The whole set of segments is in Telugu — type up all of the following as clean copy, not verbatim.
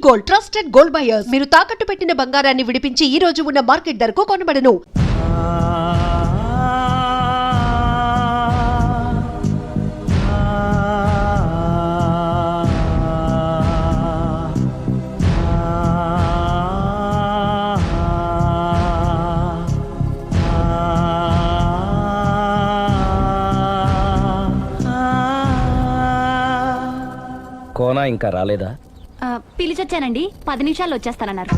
Gold, trusted gold buyers. మీరు తాకట్టు పెట్టిన బంగారాన్ని విడిపించి ఈ రోజు ఉన్న మార్కెట్ ధరకు కొనబడను. కోనా ఇంకా రాలేదా? పిలిచొచ్చానండి, 10 నిమిషాల్లో వచ్చేస్తానన్నారు.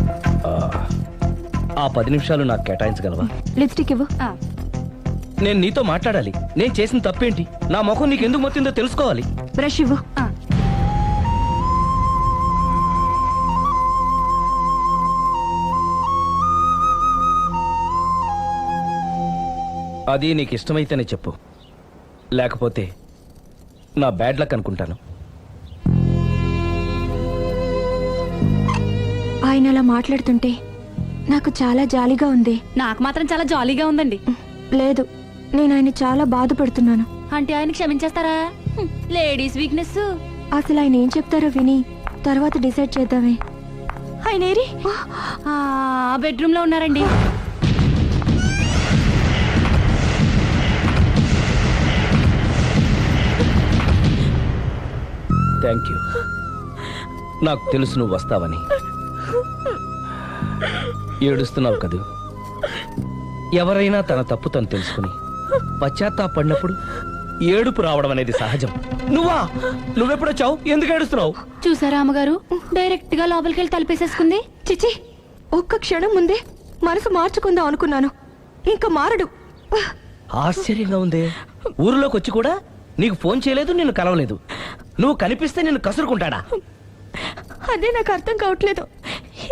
ఆ 10 నిమిషాలు నాకు కేటాయించగలవా? లిప్స్టిక్ ఇవ్వు. నేను నీతో మాట్లాడాలి. నేను చేసిన తప్పేంటి, నా ముఖం నీకు ఎందుకు మొత్తిందో తెలుసుకోవాలి. బ్రష్ ఇవ్వు. అది నీకు ఇష్టమైతేనే చెప్పు, లేకపోతే నా బ్యాడ్ లక్ అనుకుంటాను. ఆయన అలా మాట్లాడుతుంటే నాకు చాలా జాలీగా ఉంది. నాకు మాత్రం చాలా జాలీగా ఉందండి. లేదు, నేను ఆయన చాలా బాధపడుతున్నాను. అంటే ఆయన క్షమించేస్తారా? Ladies weakness. అసలు ఆయన ఏం చెప్తారో విని తర్వాత డిసైడ్ చేద్దామే. ఆయన ఏరి బెడ్రూమ్ లో ఉన్నారండి. Thank you. నాకు తెలుసు నువ్వు వస్తావని. ఏడుస్తున్నావు కదూ. ఎవరైనా తన తప్పు తను తెలుసుకుని పశ్చాత్తాపడినప్పుడు ఏడుపు రావడం అనేది సహజం. నువ్వెప్పుడొచ్చావు? ఎందుకు ఏడుస్తున్నావు? చూసారా అమ్మగారు, డైరెక్ట్ గా లోపలికి వెళ్ళి తలుపేసేసుకుంది. చిచి, ఒక్క క్షణం ముందే మనసు మార్చుకుందాం అనుకున్నాను, ఇంకా మారడు. ఆశ్చర్యంగా ఉందే. ఊరిలోకి వచ్చి కూడా నీకు ఫోన్ చేయలేదు, నిన్ను కలవలేదు. నువ్వు కనిపిస్తే నిన్ను కసురుకుంటాడా? అదే నాకు అర్థం కావట్లేదు,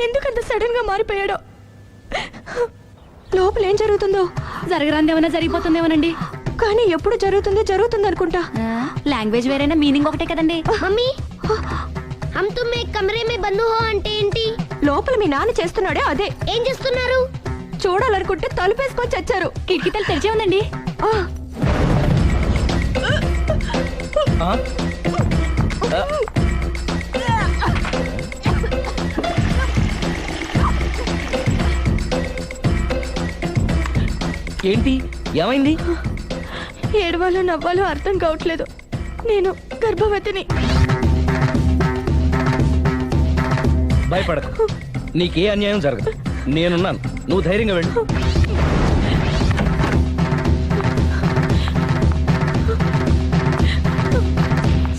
ఎందుకంత సడన్ గా మారిపోయాడో. లోపల ఏం జరుగుతుందో. జరగరాందేమన్నా జరిగిపోతుందేమోనండి. కానీ ఎప్పుడు జరుగుతుంది అనుకుంటా. లాంగ్వేజ్ వేరైనా మీనింగ్ ఒకటే కదండి. మమ్మీ, హమ్ తుమ్ ఏక్ కమరే మే బంద్ హో అంటే ఏంటి? లోపల మీ నాన్న చేస్తున్నాడే అదే. ఏం చేస్తున్నారు? చూడాలనుకుంటే తలుపేసుకొని చచ్చారు. కిటికీ తలుపు తెరిచే ఉందండి. ఏంటి, ఏమైంది? ఏడవాలో నవ్వాలో అర్థం కావట్లేదు. నేను గర్భవతిని. భయపడకు, నీకే అన్యాయం జరగదు. నేనున్నాను, నువ్వు ధైర్యంగా వెళ్ళు.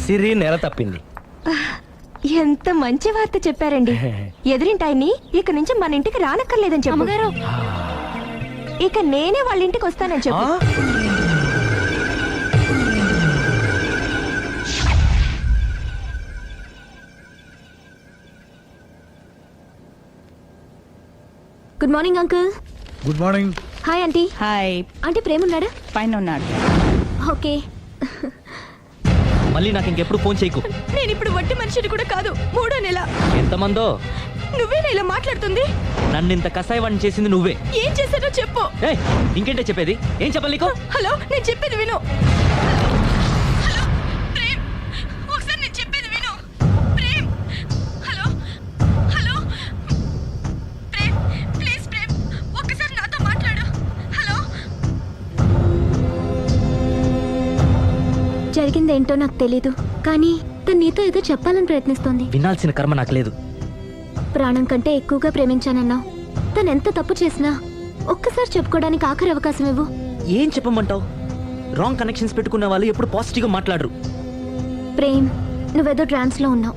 సిరి నెల తప్పింది. ఎంత మంచి వార్త చెప్పారండి. ఎదురింటాయన్ని ఇక నుంచి మన ఇంటికి రానక్కర్లేదని చెప్పు. అమ్మగారు, ఇక నేనే వాళ్ళ ఇంటికి వస్తానని చెప్పు. Good morning uncle. Good morning. Hi aunty. Hi. Aunty Prema ఉన్నాడా? పైన ఉన్నాడు. ఓకే. మళ్ళీ నాకు ఇంకెప్పుడు ఫోన్ చేయకు. నేను ఇప్పుడు వట్టి మనిషిని కూడా కాదు, 3వ నెల. ఎంతమందో. నువ్వేనా ఇలా మాట్లాడుతుంది? నన్ను ఇంత కసాయవాణ్ణి చేసింది నువ్వే. ఏం చేశానో చెప్పు. ఇంకేంటే చెప్పేది? ఏం చెప్పాలి నీకు? హలో, నేను చెప్పేది విను. హలో ప్రేమ్, ఒకసారి నేను చెప్పేది విను. Prem, hello hello Prem, please Prem, ఒక్కసారి నాతో మాట్లాడు. హలో. జరిగిందేంటో నాకు తెలీదు, కానీ తను నీతో ఏదో చెప్పాలని ప్రయత్నిస్తోంది. వినాల్సిన కర్మ నాకు లేదు. ప్రాణం కంటే ఎక్కువగా ప్రేమించానన్నావు. తను ఎంత తప్పు చేసినా ఒక్కసారి చెప్పుకోవడానికి ఆఖరి అవకాశం ఇవ్వు. ఏం చెప్పమంటావు? రాంగ్ కనెక్షన్స్ పెట్టుకున్న వాళ్ళు ఎప్పుడు పాజిటివ్గా మాట్లాడరు. ప్రేమ్, నువ్వేదో ట్రాన్స్ లో ఉన్నావు.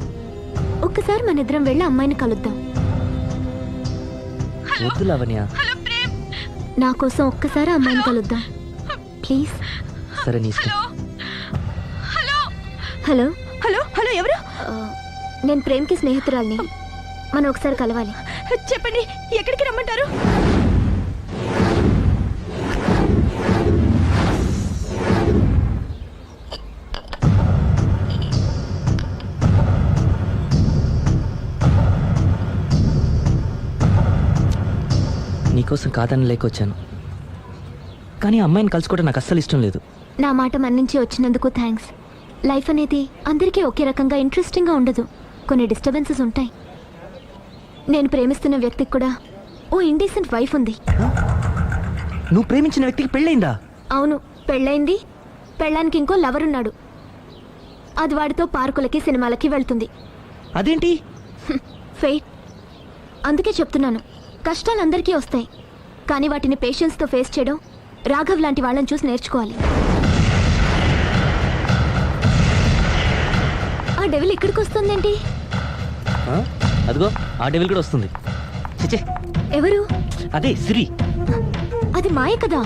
ఒక్కసారి మన ఇద్దరం వెళ్ళి అమ్మాయిని కలుద్దాం. వద్దు లావణ్య. నా కోసం ఒక్కసారి అమ్మాయిని కలుద్దాం ప్లీజ్. సరే, నీ ఇష్టం. హలో హలో హలో, ఎవరు? నేను ప్రేమ్కి స్నేహితురాల్ని. మనం ఒకసారి కలవాలి. చెప్పండి, ఎక్కడికి రమ్మంటారు? నీకోసం కాదని లేకొచ్చాను, కానీ అమ్మాయిని కలుసుకోవడం నాకు అస్సలు ఇష్టం లేదు. నా మాట మన్నించి వచ్చినందుకు థ్యాంక్స్. లైఫ్ అనేది అందరికీ ఒకే రకంగా ఇంట్రెస్టింగ్గా ఉండదు. కొన్ని డిస్టర్బెన్సెస్ ఉంటాయి. నేను ప్రేమిస్తున్న వ్యక్తికి కూడా ఓ ఇండీసెంట్ వైఫ్ ఉంది. నువ్వు ప్రేమించిన వ్యక్తికి పెళ్ళైందా? అవును, పెళ్ళైంది. పెళ్ళానికి ఇంకో లవర్ ఉన్నాడు. అది వాడితో పార్కులకి సినిమాలకి వెళ్తుంది. అదేంటి? ఫెయిట్. అందుకే చెప్తున్నాను, కష్టాలు అందరికీ వస్తాయి, కానీ వాటిని పేషెన్స్తో ఫేస్ చేయడం రాఘవ్ లాంటి వాళ్ళని చూసి నేర్చుకోవాలి. ఆ డెవిల్ ఇక్కడికి వస్తుందేంటి? అదిగో ఆ డెవిల్ కూడా వస్తుంది. చిచే, ఎవరు? అదే సిరి. అది మాయ కదా.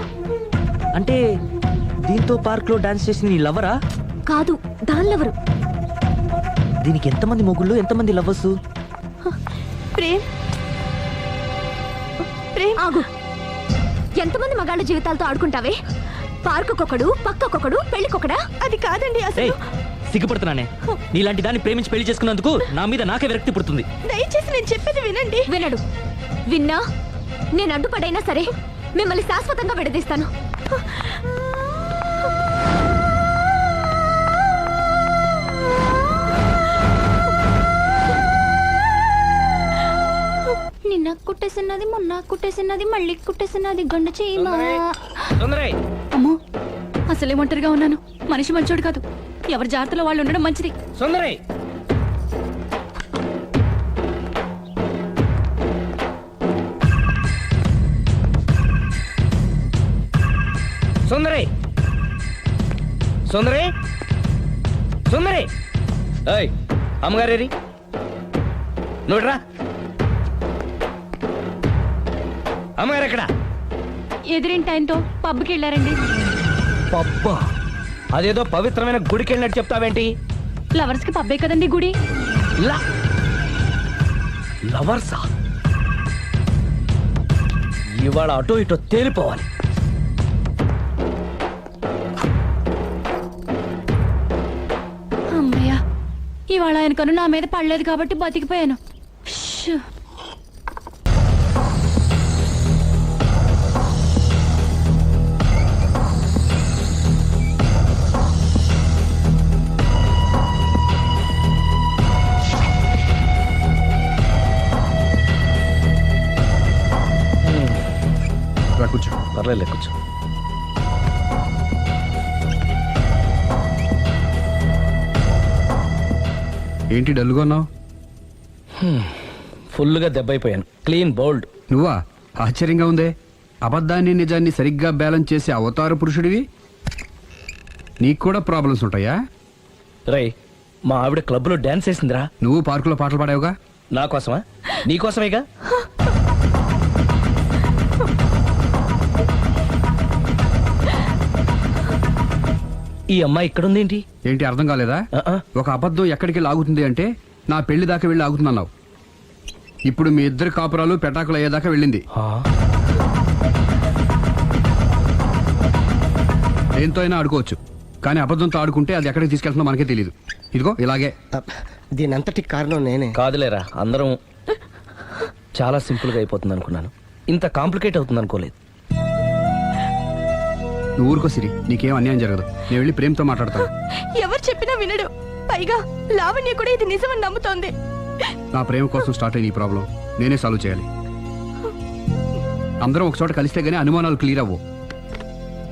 అంటే దీంతో పార్క్ లో డాన్స్ చేసిన నీ లవరా? కాదు, దానిలెవరు? దీనికి ఎంతమంది మొగుళ్ళు, ఎంతమంది లవ్వర్స్? ప్రేమ్. ప్రేమ్, ఆగు. ఎంతమంది మగాళ్ళ జీవితాలతో ఆడుకుంటావే? పార్కుకొకడు, పక్కకొకడు, పెళ్లికొకడా? అది కాదండి అసలు. సిగ్గుపడుతున్నానే. నీలాంటి దాన్ని ప్రేమించి పెళ్లి చేసుకున్నందుకు నా మీద నాకే విరక్తి పుడుతుంది. దయచేసి నేను చెప్పేది వినండి. వినడు. విన్నా నేను అడ్డుపడైనా సరే మిమ్మల్ని శాశ్వతంగా విడదీస్తాను. నిన్న కుట్టేసినది, మొన్న కుట్టేసినది, మళ్ళీ కుట్టేసినది గండు చీమ. అమ్మో, అసలే ఒంటరిగా ఉన్నాను. మనిషి మంచోడు కాదు. ఎవరి జాగ్రత్తలో వాళ్ళు ఉండడం మంచిది. సుందరై, సుందరై, సుందరై, సుందరై. ఏయ్, అమ్మగారేరి నోడ్రా. అమ్మగారు ఎక్కడ? ఎదిరింటి ఆయనతో పబ్కి వెళ్ళారండి. పబ్బా? అదేదో పవిత్రమైన గుడికి వెళ్ళినట్టు చెప్తావేంటి? లవర్స్ కి పబ్బే కదండి గుడి. లవర్సా? ఇవాళ అటో ఇటో తేలిపోవాలి. అమ్మయ్య, ఇవాళ ఆయన కను నా మీద పడలేదు కాబట్టి బతికిపోయాను. షూ. కూర్చో. పర్లేదు, కూర్చో. ఏంటి డల్గా ఉన్నావు? ఫుల్గా దెబ్బైపోయాను. Clean bowled. నువ్వా? ఆశ్చర్యంగా ఉందే. అబద్ధాన్ని నిజాన్ని సరిగ్గా బ్యాలెన్స్ చేసే అవతార పురుషుడివి. నీకు కూడా ప్రాబ్లమ్స్ ఉంటాయా? రై, మా ఆవిడ క్లబ్లో డాన్స్ వేసిందిరా. నువ్వు పార్కులో పాటలు పాడావుగా. నా కోసమా? నీకోసమేగా. ఈ అమ్మాయి ఇక్కడుందేంటి? ఏంటి అర్థం కాలేదా? ఒక అబద్ధం ఎక్కడికి లాగుతుంది అంటే నా పెళ్లి దాకా వెళ్ళి ఆగుతుందన్నావు. ఇప్పుడు మీ ఇద్దరు కాపురాలు పెటాకులు అయ్యేదాకా వెళ్ళింది. దేంతో అయినా ఆడుకోవచ్చు, కానీ అబద్ధంతో ఆడుకుంటే అది ఎక్కడికి తీసుకెళ్తుందో మనకే తెలియదు. ఇదిగో ఇలాగే. దీనంతటి కారణం నేనే. కాదులేరా, అందరం చాలా సింపుల్గా అయిపోతుంది అనుకున్నాను. ఇంత కాంప్లికేట్ అవుతుంది అనుకోలేదు. నువ్వు ఊరుకో సిరి, నీకేం అన్యాయం జరగదు. నేను వెళ్ళి ప్రేమతో మాట్లాడతాను. ఎవరు చెప్పినా వినడు. పైగా లావణ్య కూడా ఇది నిజమని నమ్ముతోంది. నా ప్రేమ కోసం స్టార్ట్ అయిన ఈ ప్రాబ్లం నేనే సాల్వ్ చేయాలి. అందరం ఒక చోట కలిస్తే గానీ అనుమానాలు క్లియర్ అవ్వు.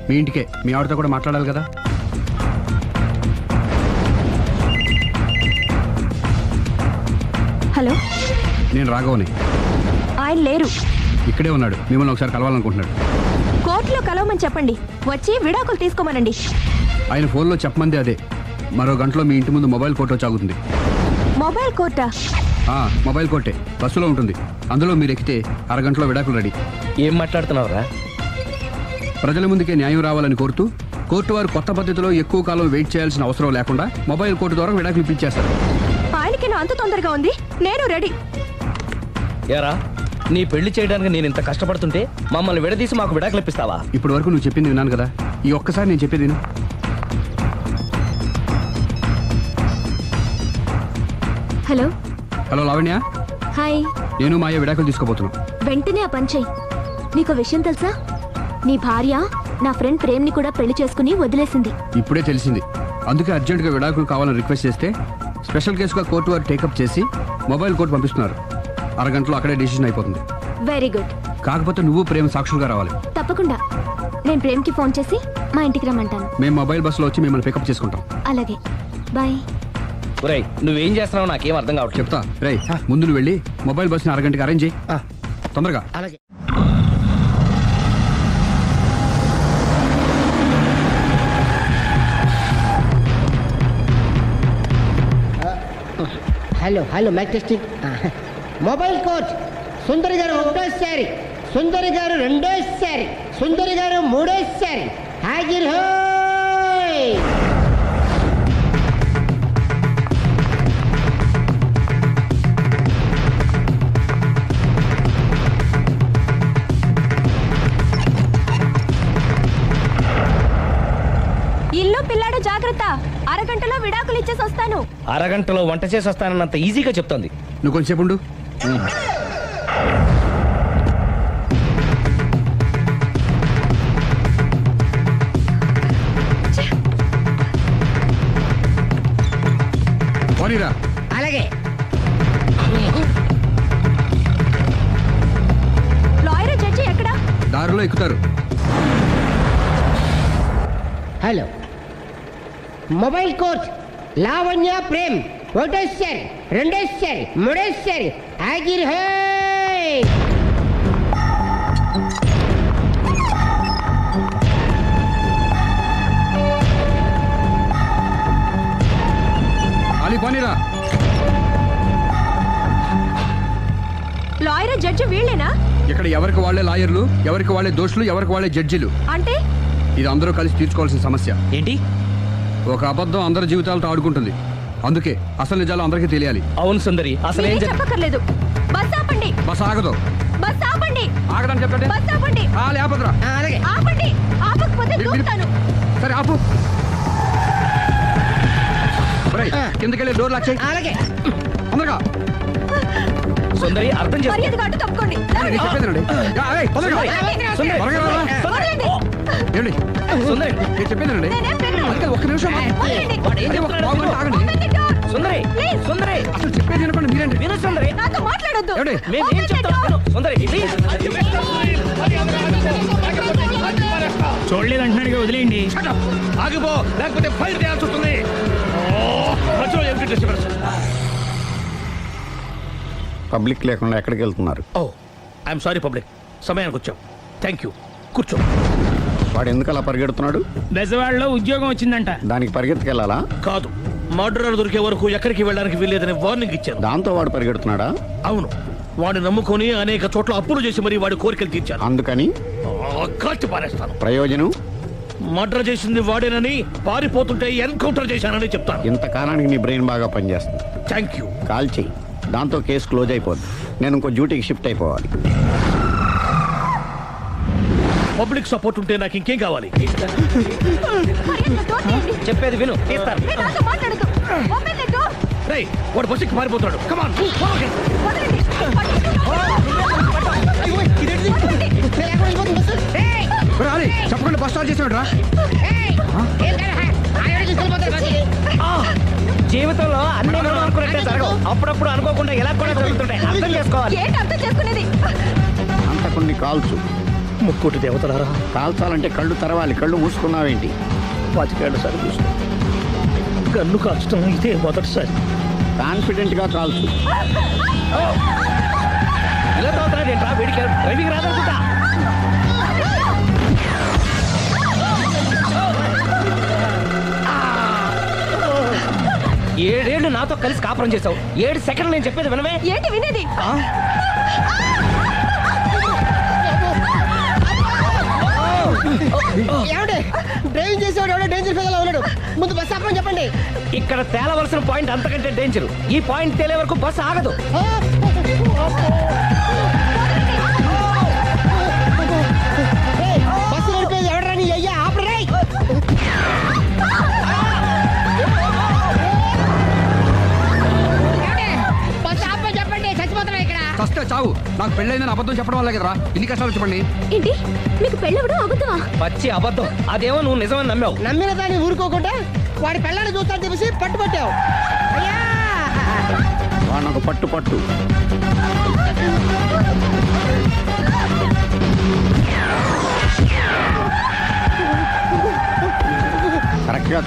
మీ ఇంటికే, మీ ఆవిడతో కూడా మాట్లాడాలి కదా. హలో, నేను రాఘవని. ఆయన లేరు. ఇక్కడే ఉన్నాడు. మిమ్మల్ని ఒకసారి కలవాలనుకుంటున్నాడు. కోర్టులో కలవమని చెప్పండి, వచ్చి విడాకులు తీసుకోమనండి. ఆయన ఫోన్లో చెప్పమంది అదే. మరో గంటలో మీ ఇంటి ముందు మొబైల్ కోర్టు వచ్చి ఆగుతుంది. మొబైల్ కోర్టా? మొబైల్ కోర్టే, బస్సులో ఉంటుంది. అందులో మీరు ఎక్కితే అరగంటలో విడాకులు రెడీ. ఏం మాట్లాడుతున్నావురా? ప్రజల ముందుకే న్యాయం రావాలని కోరుతూ కోర్టు వారు కొత్త పద్ధతిలో ఎక్కువ కాలం వెయిట్ చేయాల్సిన అవసరం లేకుండా మొబైల్ కోర్టు ద్వారా విడాకులు ఇప్పించేస్తారు. ఆయనకి అంత తొందరగా ఉంది, నేను రెడీ. యారా, నీ పెళ్లి చేయడానికి నేను ఇంత కష్టపడుతుంటే మమ్మల్ని విడదీసి మాకు విడాకులు ఇప్పిస్తావా? ఇప్పటి వరకు నువ్వు చెప్పింది విన్నాను కదా, ఈ ఒక్కసారి నేను చెప్పేది విను. హలో. హలో లావణ్య. హాయ్. నేను మాయ విడాకులు తీసుకోబోతున్నాను. వెంటనే ఆ పని చెయ్యి. నీకు విషయం తెలుసా? నీ భార్య నా ఫ్రెండ్ ప్రేమ్ని కూడా పెళ్లి చేసుకుని వదిలేసింది. ఇప్పుడే తెలిసింది. అందుకే అర్జెంటుగా విడాకులు కావాలని రిక్వెస్ట్ చేస్తే స్పెషల్ కేసుగా కోర్టు వారు టేకప్ చేసి మొబైల్ కోర్టు పంపిస్తున్నారు. అరగంటలో అక్కడే డిసిషన్ అయిపోతుంది. Very good. కాకపోతే నువ్వు ప్రేమ సాక్షులుగా రావాలి. తప్పకుండా. నేను ప్రేమ్కి ఫోన్ చేసి మా ఇంటికి రమ్మంటాను. మేము మొబైల్ బస్సులో వచ్చి మిమ్మల్ని పికప్ చేసుకుంటాం. అలాగే, బాయ్. ఒరేయ్ నువ్వేం చేస్తున్నావు నాకేం అర్థం కావట్లేదు. చెప్తా. రేయ్ ముందు నువ్వు వెళ్ళి మొబైల్ బస్సుని అరగంటకి అరేంజ్ చేయి. ఆ, తొందరగా. అలాగే. Hello hello mike testing. Mobile coach Sundari garu ఒకటోసారి, సుందరి గారు రెండోసారి, సుందరి గారు మూడోసారి. హాజిర్ హోయ్. ఇల్లు పిల్లాడు జాగ్రత్త. అరగంటలో విడాకులు ఇచ్చేసి వస్తాను. అరగంటలో వంట చేసి వస్తానన్నంత ఈజీగా చెప్తోంది. నువ్వు కొంచెంసేపు ఉండు. పోనీరా. అలాగే. లాయర్ జడ్జి ఎక్కడా? దారిలో ఎక్కుతారు. Hello mobile coach Lavanya Prem ఒకటోసారి, రెండోసారి, మూడోసారి. హాజిర్ హోయ్. అలీ పోనీరా. లాయర్ జడ్జి వీళ్ళేనా? ఇక్కడ ఎవరికి వాళ్ళే లాయర్లు, ఎవరికి వాళ్ళే దోషులు, ఎవరికి వాళ్ళే జడ్జిలు. అంటే ఇది అందరూ కలిసి తీర్చుకోవాల్సిన సమస్య. ఏంటి? ఒక అబద్ధం అందరి జీవితాలతో ఆడుకుంటుంది. అందుకే అసలు నిజాలు అందరికీ తెలియాలి. అవును సుందరి, అసలు ఏం మీరేం జరిగింది? చెప్పక్కర్లేదు. బస్ ఆపండి. బస్ ఆగదు. బస్ ఆపండి. ఆగదని చెప్పండి. బస్ ఆపండి. లేపదురా. అలాగే. ఆపండి. ఆపకపోతే మీరు- దూకుతాను. సరే ఆపు. ఒరేయ్, కిందకెళ్ళి డోర్ లాక్ చేయి. అలాగే. తొందరగా. సుందరి అర్థం చేసుకో. మర్యాదగా అడ్డు తప్పుకోండి. నేను చెప్పేదేనండి. తొందరగా. సుందరి, త్వరగా రా. వదలండి. ఏమండి? సుందరి, నేను చెప్పేదేనండి. నేనేం వినను. అందుకే ఒక్క నిమిషం వదలండి. వాడు ఏం అంటే ఒక చెప్తున్నాడో పావు గంట ఆగండి. Open the door. Sundari, Please. సుందరి, అసలు చెప్పేది వినపండి మీరేంటి? విను సుందరి. నాతో మాట్లాడొద్దు. ఏమండి? మేము ఏం Open the చెప్తాం door. విను. సుందరి ప్లీజ్. చూడలేదు అంటున్నాడు, వదిలేయండి. ఆగిపో, లేకపోతే ఫైర్ చేయాల్సి వస్తుంది. పబ్లిక్ లేకుండా ఎక్కడికి వెళ్తున్నారు? ఓ ఐఎమ్ సారీ పబ్లిక్, సమయానికి వచ్చాం. థ్యాంక్ యూ, కూర్చో. వాడు ఎందుకు అలా పరిగెడుతున్నాడు? బెజవాడలో ఉద్యోగం వచ్చిందంట. దానికి పరిగెత్తుకెళ్ళాలా? కాదు, మర్డరర్ దొరికే వరకు ఎక్కడికి వెళ్ళడానికి వీల్లేదని వార్నింగ్ ఇచ్చాను. దాంతో వాడు పరిగెడుతున్నాడా? అవును, వాడిని నమ్ముకొని అనేక చోట్ల అప్పులు చేసి మరి వాడి కోరికలు తీర్చాను. అందుకని కాల్చి పారేస్తాను. ప్రయోజనం? మర్డర్ చేసింది వాడేనని, పారిపోతుంటే ఎన్కౌంటర్ చేశానని చెప్తాను. ఇంతకాలానికి నీ బ్రెయిన్ బాగా పనిచేస్తుంది. Thank you. కాల్ చెయ్యి, దాంతో కేసు క్లోజ్ అయిపోద్ది. నేను ఇంకో డ్యూటీకి షిఫ్ట్ అయిపోవాలి. పబ్లిక్ సపోర్ట్ ఉంటే నాకు ఇంకేం కావాలి? మర్యాదగా door తీయండి. చెప్పేది విను, తీస్తాను. మీరు నాతో మాట్లాడొద్దు. Open the door. రేయ్, వాడు బస్సుకి మారిపోతాడు. కమాన్. వదలండి. ఒరేయ్, అలీ, చెప్పకుండా బస్ స్టార్ట్ చేసాడు రా. జీవితంలో అన్ని మనం అనుకున్నట్టే జరగవు. అప్పుడప్పుడు అనుకోకుండా ఎలా కూడా జరుగుతుంటాయి. అర్థం చేసుకోవాలి. ఏంటి అర్థం చేసుకునేది? అంతకుని కాల్చు. ముక్కోటి దేవతలారా, కాల్చాలంటే కళ్ళు తెరవాలి. కళ్ళు మూసుకున్నావేంటి? 25 సార్లు చూసిన గన్ను కాల్చడం ఇదే మొదటిసారి. కాన్ఫిడెంట్ గా కాల్చు. ఇలా తోతున్నాడేంట్రా? వీడికి డ్రైవింగ్ రాదనుకుంటా. ఏడేళ్లు నాతో కలిసి కాపురం చేసావు. 7 సెకండ్లు నేను చెప్పేది వినవే. ఏంటి వినేది? ఏమండి, డ్రైవింగ్ చేసేవాడు ఎవడో డేంజర్ ఫీల్ ఉన్నాడు. ముందు బస్ ఆపమని చెప్పండి. ఇక్కడ తేలవలసిన పాయింట్ అంతకంటే డేంజర్. ఈ పాయింట్ తేలే వరకు బస్సు ఆగదు. బస్సు నడిపేది ఎవడరా నీ అయ్యా? ఆపరే. బస్ ఆపమని చెప్పండి, చచ్చిపోతున్నా ఇక్కడ. చస్తే చావు. నాకు పెళ్ళైందని అబద్ధం చెప్పడం వల్ల కదరా ఇన్ని కష్టాలు చెప్పండి. ఏంటి మీకు పెళ్ళవడం అబద్ధమా? పచ్చి అబద్ధం. అదేమో నువ్వు నిజమని నమ్మావు. నమ్మిన దాన్ని ఊరుకోకుండా వాడి పెళ్ళాన్ని చూస్తాను చెప్పేసి పట్టుబట్టావు. అయ్యా, వాడిని ఒక పట్టు పట్టు.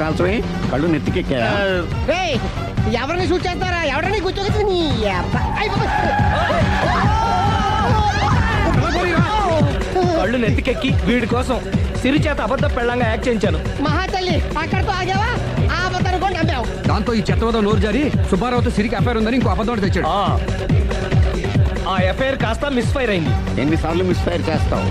కాల్చవే కళ్ళు నెత్తికెక్కా రేయ్, ఎవరిని షూట్ చేస్తారా? ఎవరిని కూర్చోగచ్చు నీ అబ్బా. అయ్ బాబోయ్. కళ్ళు నెత్తికెక్కి వీడి కోసం సిరి చేత అబద్ధ పెళ్ళంగా యాక్ట్ చేయించాను. మహాతల్లి అక్కడితో ఆగావా? ఆ అబద్ధాన్ని కూడా నమ్మావు. దాంతో ఈ చెత్తవదో నోరు జారి సుబ్బారావుతో సిరికి అఫైర్ ఉందని ఇంకో అబద్ధం తెచ్చాడు. ఆ ఎఫ్ఐఆర్ కాస్త మిస్ఫైర్ అయింది. ఎన్నిసార్లు మిస్ఫైర్ చేస్తావు?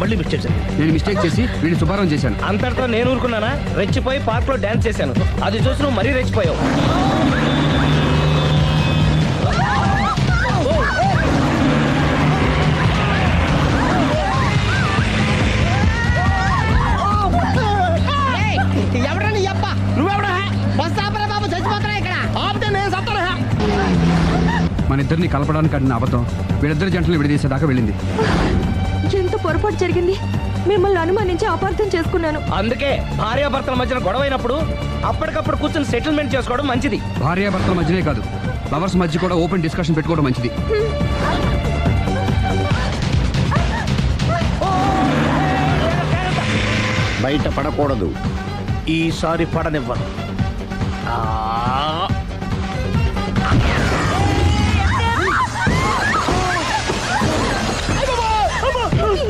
మళ్ళీ మిస్ చేశాను. నేను మిస్టేక్ చేసి వీడిని సుబ్బారావు చేశాను. అంతటితో నేను ఊరుకున్నానా? రెచ్చిపోయి పార్క్ లో డాన్స్ చేశాను. అది చూసి నువ్వు మరీ రెచ్చిపోయావు. ఏయ్, ఎవరని అబ్బా? నువ్వెవడా? బస్ ఆపరా బాబు, చచ్చిపోతారా ఇక్కడ? ఆపితే నేను సత్తారా? మన ఇద్దరిని కలపడానికి ఆడిన అబద్ధం వీళ్ళిద్దరి జంటలు విడదీసేదాకా వెళ్ళింది. ఎంత పొరపాటు జరిగింది. మిమ్మల్ని అనుమానించి అపార్థం చేసుకున్నాను. అందుకే భార్యాభర్తల మధ్యన గొడవ అయినప్పుడు అప్పటికప్పుడు కూర్చొని సెటిల్మెంట్ చేసుకోవడం మంచిది. భార్యాభర్తల మధ్యనే కాదు, లవర్స్ మధ్య కూడా ఓపెన్ డిస్కషన్ పెట్టుకోవడం మంచిది. బయట పడకూడదు. ఈసారి పడనివ్వను.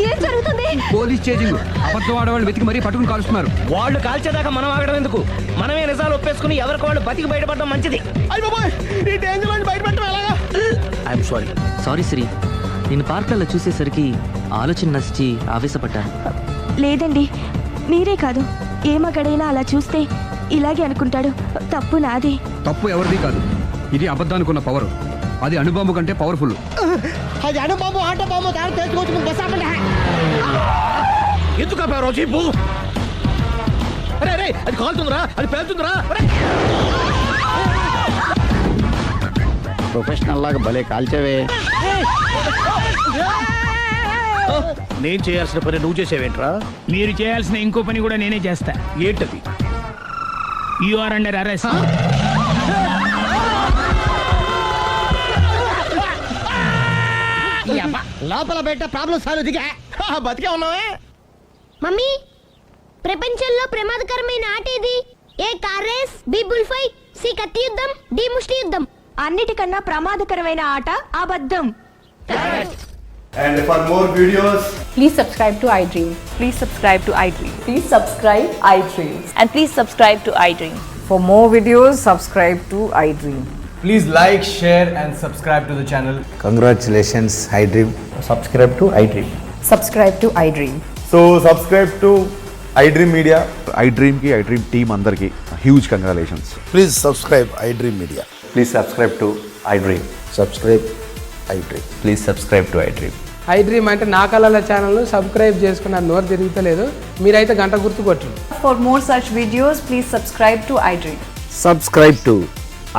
ఏం జరుగుతుంది? Police chasing. అబద్ధం ఆడవాళ్ళు వెతికి మరీ పట్టుకుని కాలుస్తున్నారు. వాళ్ళు కాల్చేదాకా మనం ఆగడం ఎందుకు? మనమే నిజాలు ఒప్పేసుకుని ఎవరికి వాళ్ళు బతికి బయటపడడం మంచిది. అయ్ బాబోయ్, ఈ డేంజర్ నుంచి బయటపడటం ఎలాగా? I'm sorry. సారీ సిరి, నేను పార్కులలో చూసేసరికి ఆలోచన నచ్చి ఆవేశపడ్డాను. లేదండి, మీరే కాదు, ఏ మగాడైనా అలా చూస్తే ఇలాగే అనుకుంటాడు. తప్పు నాది. తప్పు ఎవరిది కాదు. ఇది అబద్ధానికున్న పవర్. అది అణుబాంబు కంటే పవర్ఫుల్. అది అను బాబు, ఆటో బాబు, దాని తెలుసుకోవచ్చు. బస్ ఆపండి. ఎందుకు ఆపారో చెప్పు. అరే అరే, అది కాలుతుందిరా, అది పేలుతుందిరా. ప్రొఫెషనల్ లాగా భలే కాల్చవే. నేను చేయాల్సిన పని నువ్వు చేసేవేంట్రా? మీరు చేయాల్సిన ఇంకో పని కూడా నేనే చేస్తా. ఏంటది? You are under arrest. లోపల బయట ప్రాబ్లం సాల్వ్ దిగా బతికే ఉన్నావే. మమ్మీ, ప్రపంచంలో ప్రమాదకరమైన ఆట ఇది. A car race, B bull fight, C కత్తి యుద్ధం, డి ముష్టి యుద్ధం. అన్నిటికన్నా ప్రమాదకరమైన ఆట అబద్ధం. And for more videos, Please subscribe to iDream. Please subscribe to iDream. Please subscribe iDream. And please subscribe to iDream. For more videos, subscribe to iDream. please like, share and subscribe to the channel. Congratulations iDream. Subscribe to iDream. Subscribe to iDream. So subscribe to iDream Media. iDream ki iDream team andarki huge congratulations. Please subscribe iDream media. Please subscribe to iDream. Subscribe iDream. Please subscribe to iDream. iDream అంటే నా కళల ఛానల్ సబ్స్క్రైబ్ చేసుకున్న నోరు తిరుగుతలేదు. మీరైతే గంట గుర్తు కొట్టండి. For more such videos, please subscribe to iDream. Subscribe to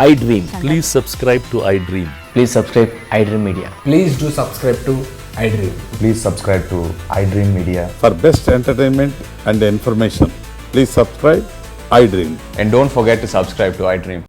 iDream. Please subscribe to iDream. Please subscribe iDream Media. Please do subscribe to iDream. Please subscribe to iDream Media. For best entertainment and information, please subscribe iDream. And don't forget to subscribe to iDream.